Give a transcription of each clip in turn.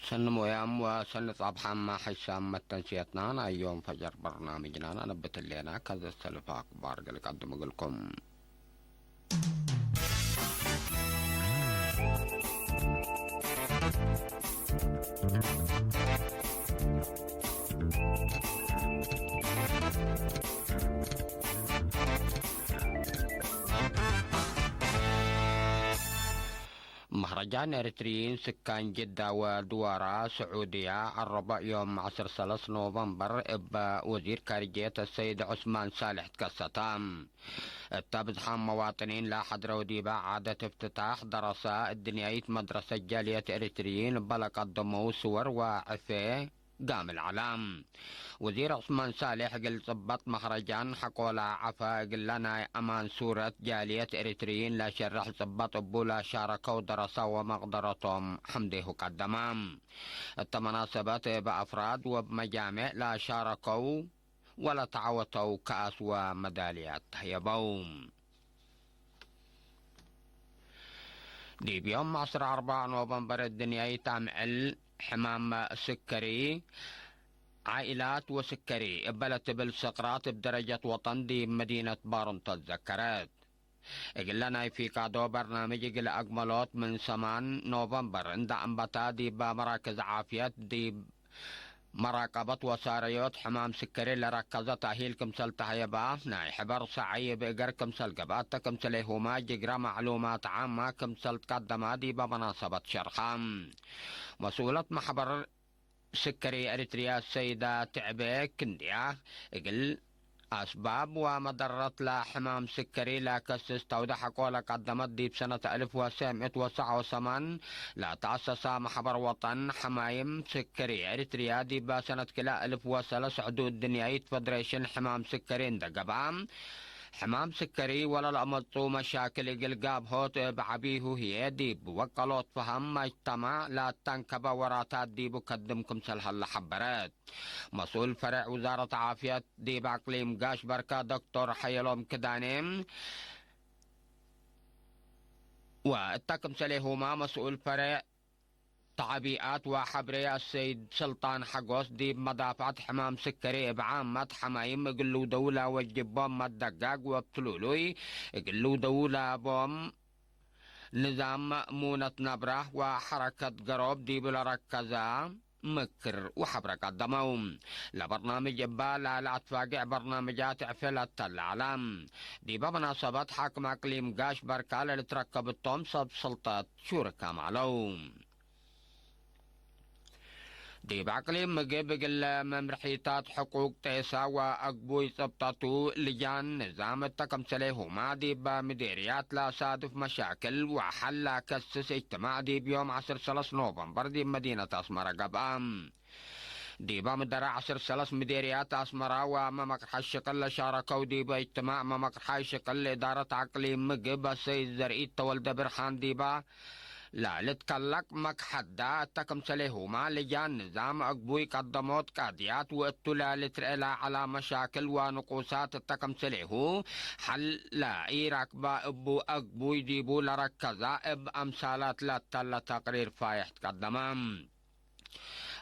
سن مويام وسن طبحا ما حسام متنسيتنا يوم فجر برنامجنا نبت لنا كذا السلف أخبار قال قدم لكم. مهرجان إريتريين سكان جدة ودوارة سعودية الربع يوم 10 نوفمبر إبا وزير خارجية السيد عثمان صالح تكستام التبزحام مواطنين لا حضر وديبا عادة افتتاح دراسة الدنياية مدرسة جالية إريتريين بلا قدموا صور وعفة قام العلام. وزير عثمان صالح قل ضبط مهرجان حقولا عفا قل لنا أمان صورة جالية إريتريين لا شرح ضبط بولا شاركوا دراسة ومقدرتهم حمده قدمام التمناسبات بأفراد وبمجامع لا شاركوا ولا تعوتوا كأس وميداليات يبوم. دي بيوم 4 نوفمبر الدنيا تعمل حمام سكري عائلات وسكري بلد بالسقراط بدرجة وطن دي مدينة بارون تذكرت قلنا في كادو برنامج قل أجملات من 8 نوفمبر عند أنبتا دي بمراكز عافية دي مراقبة وساريوت حمام سكري لركزة تأهيل كمسل تهيبا ناي حبر سعي بإقر كمسل قبات كمسل هما جقرا معلومات عامة كمسل تقدم دي بمناسبة شرخام. مسؤولة محبر سكري أريتريا السيدة تعبيك كندية قل أسباب ومضرات لا حمام سكري لا كسس توضح قولة قدمت دي بسنة 1979 لا تأسس محبر وطن حمايم سكري إريتريا دي بسنة كلا 1003 حدود دنياية فدريشن حمام سكري دقبام حمام سكري ولا الأمطو مشاكل قلقاب هوت بعبيه هي ديب وقلوت فهم مجتمع لا تنكب وراتات ديب وقدمكم سلها اللحبرات. مسؤول فرع وزارة عافية ديب عقليم قاش بركة دكتور حيلوم كدانيم واتكم سليهما مسؤول فرع تعبئات وحبرية السيد سلطان حقوس دي مدافعة حمام سكري بعامة حمايم قلو دولة وجبهم مدقاق وابتلولوي قلو دولة بوم نظام مأمونة نبره وحركة قروب دي بلا ركزة مكر وحبرك الدموم لبرنامج بالا لاتفاقع برنامجات عفلة العالم دي بمناسبة حاكم اقليم قاش بركالة لتركب التومسة بسلطات شركة معلوم. دي بعقليم مجيب ممرحيتات حقوق تيسا وأقبوي ثبتاتو لجان نظام التكمسلي هما دي بمديريات لا صادف مشاكل وحل كسس اجتماع دي بيوم 10 نوفمبر دي مدينة أسمرة قبام دي بمدرع 10 مديريات أسمرة وممقرح الشقل شاركوا دي باجتماع ممقرح الشقل إدارة عقليم مجيب السيد زرقيت تولد برحان دي با لا لتكلك مكحدا تكمسليهما لجان نظام أقبوي قدموت قاديات واتلا لترئلا على مشاكل ونقوصات التكمسليهو حل لا إيراكبا أبو أقبوي ديبو لركزا اب أمثالات لا تلا تقرير فايح تقدمام.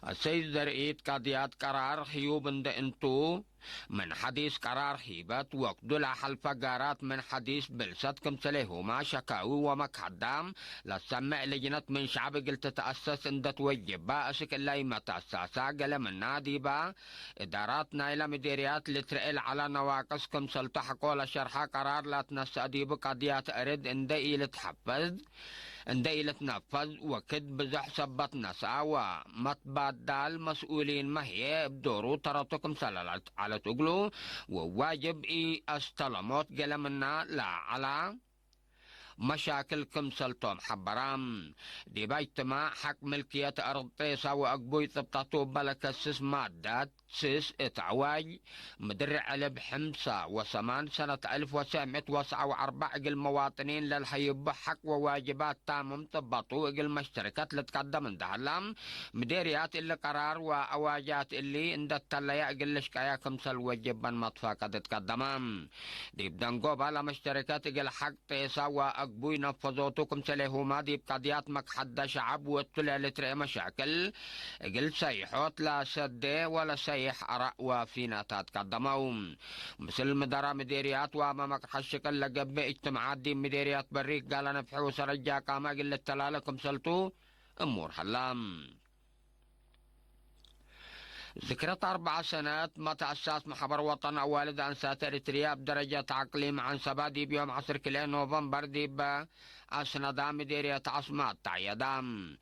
السيد زرقيت قضيات قرار حيوب انتو من حديث قرار هيبت وقدل حلف قارات من حديث بلساتكم سليهما شكاوي ومكحدام لسمع لجنة من شعب قلت تتأسس اند توجب باسك اللي ما تأسسا قل من نادي با إدارات نايلة مديريات لترئل على نواقصكم سلتحقوا لشرحة قرار لا تنسى ديب قضيات أرد اندئي لتحفظ اندئي لتنفذ وكد بزح سبت نسا ومتبادل مسؤولين ما هي بدورو ترتكم سلالت على تقلو وواجب استلموت قلمنا لا على مشاكلكم سلطوم حبرام دي باجتماع حق ملكية أرض طيسة وأقبوي ثبتاتو بلك السس مادات سيس اتعواج مدرع على بحمصة وسمان سنة 1904 المواطنين للحيب حق وواجبات تامم تبطوا المشتركات اللي تقدم دهلام مديريات اللي قرار وأواجات اللي اندت تليا قلش كايا كمسل وجبا مطفى قد تقدمام ديب دنقوبا لمشتركات قل حق تيسا وأقبوي نفذوتو كمسليهما ديب قضيات مكحد شعب واتلع لترئ مشاكل قل سيحوت لا سدي ولا سيح أرأ وفينا تقدمهم مثل مدرا مديريات وامامك حشكل لقب اجتماعات دي مديريات بريك قال نفحو سرجا قاما قل التلالكم سلتو امور حلام ذكرت 4 سنوات متى أساس محبر وطن والد أنسات إريتريا بدرجة عقليم عن سبادي بيوم 10 كيلو نوفمبر ديب أسندا مديرية عصمات تعيدام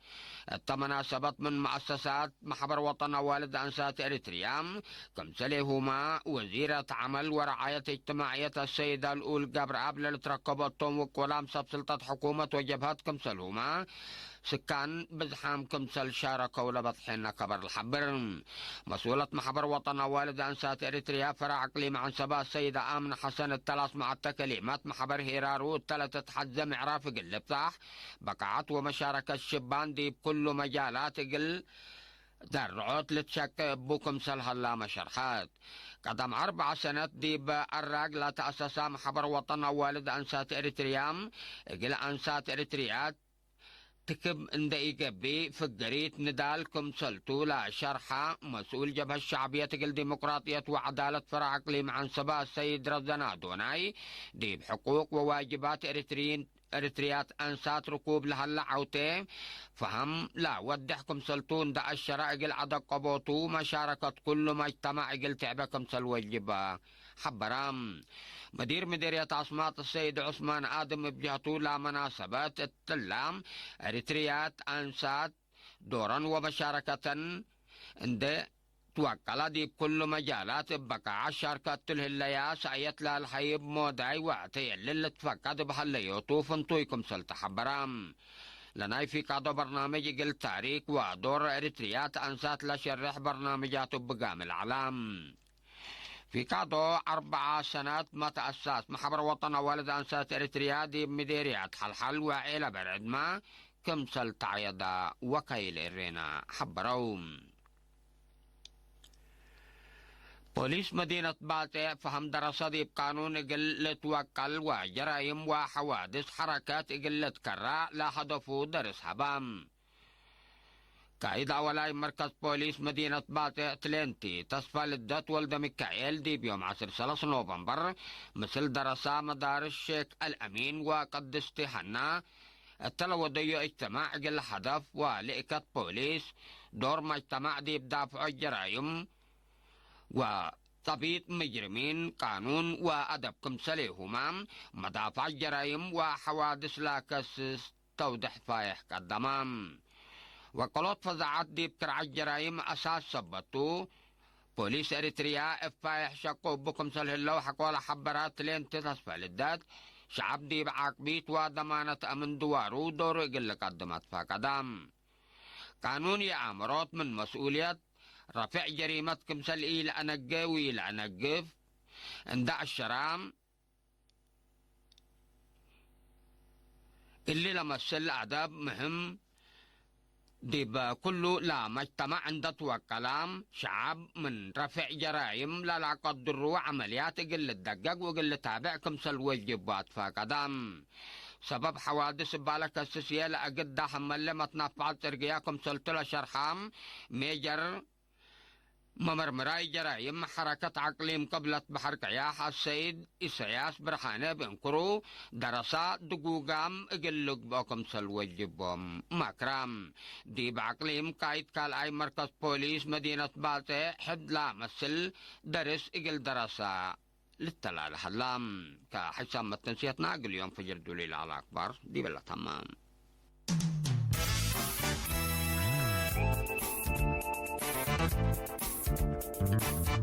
التمناسبت من مؤسسات محبر وطن والد أنسات إريتريا كمثلهما وزيرة عمل ورعاية اجتماعية السيدة الأول قبر قبل تركبتهم وكلام سلطة حكومة وجبهات كمثلهما سكان بزحام كمثل شاركوا لبطحين كبر الحبر مسؤولة محبر وطن والد أنسات إريتريا فرع أقليم عن سبا السيدة آمنة حسن الثلاث مع التكليمات محبر هيرارو الثلاثة تحزم عراف قل بطاح بقعت ومشاركة الشبان دي بكل مجالات قل درعوت لتشك بوكم سلها لا مشرحات قدم 4 سنوات دي بالراق لا تأسس محبر وطن والد أنسات إريتريام قل أنسات إريتريات تكب ان دقيقة فقريت ندالكم سلتو لا شرحة مسؤول جبهة الشعبية الديمقراطية وعدالة فرع اقليم عن سبا السيد رزانا دوناي دي بحقوق وواجبات اريتريات انسات ركوب لهلا عوتي فهم لا ودحكم سلتون دا الشرائق العدق قبوتو مشاركة كل مجتمع قل تعبكم سلوجبا حبرام مدير مديرية عصمات السيد عثمان آدم بجهته لا مناسبات التلام اريتريات انسات دورا ومشاركة عند توكل دي بكل مجالات بقى شركة الهليا سعيت لها الحيب موداي وعتي اللي تفقد بحليوتو فنطويكم سلط حبرام لناي في قادو برنامج قل تاريخ ودور اريتريات انسات لشرح برنامجات بقام العلام في قادو 4 سنوات ما تأسس محبر وطن والد أنسات إريتريا دي مديريات حلحل وعيلة برعد ما كمسل تعيدا وكيل إرينا حبروم بوليس مدينة باتي فهم دراسة دي بقانون قلة وكل وجرائم وحوادث حركات قلة كراء لا هدفو درس حبام قائد ولاي مركز بوليس مدينة باتي اتلانتي تصفى للدات ولد ميكائيل دي بيوم 10 نوفمبر مثل دراسة مدار الشيخ الأمين وقدستي حنا التلودية اجتماع قل هدف ولئكة بوليس دور مجتمع دي بدافع الجرائم وتبيط مجرمين قانون وأدب كمسليهما مدافع الجرائم وحوادث لا كسس توضح فايح قدمام وقلوت فزعات دي بكرع الجرائم أساس سبتو بوليس إريتريا افايح شقو بكم سله اللو حقولا حبرات لين تتصفى للدات شعب دي بعاقبيت وضمانة أمن دوارو دورو يقل قدمت فقدام قانون يأمرات من مسؤولية رفع جريمة كمسل إلى أنقوي إلى أنقف اندع الشرام اللي لمسل أعداب مهم ديب كله لا مجتمع عنده كلام شعب من رفع جرائم لا قدروا عمليات قل الدقق وقل تابع كمسل الواجبات فقدام سبب حوادث بالك السيسية لأقد حمل متنفعات ترقياكم سلطلة شرحام ميجر ممرمراي جرائم حركة عقليم قبلت بحر قياح السيد إسياس برحانة بانكرو درسات دقوقام اقلق بكم سلوجبهم مكرام دي بعقليم قايد قال اي مركز بوليس مدينة بالتي حد لا مسل درس اقل درسة للتلال حلام كحسام التنسيتنا اقل يوم فجر دوليل على أكبر دي بالله تمام Thank you.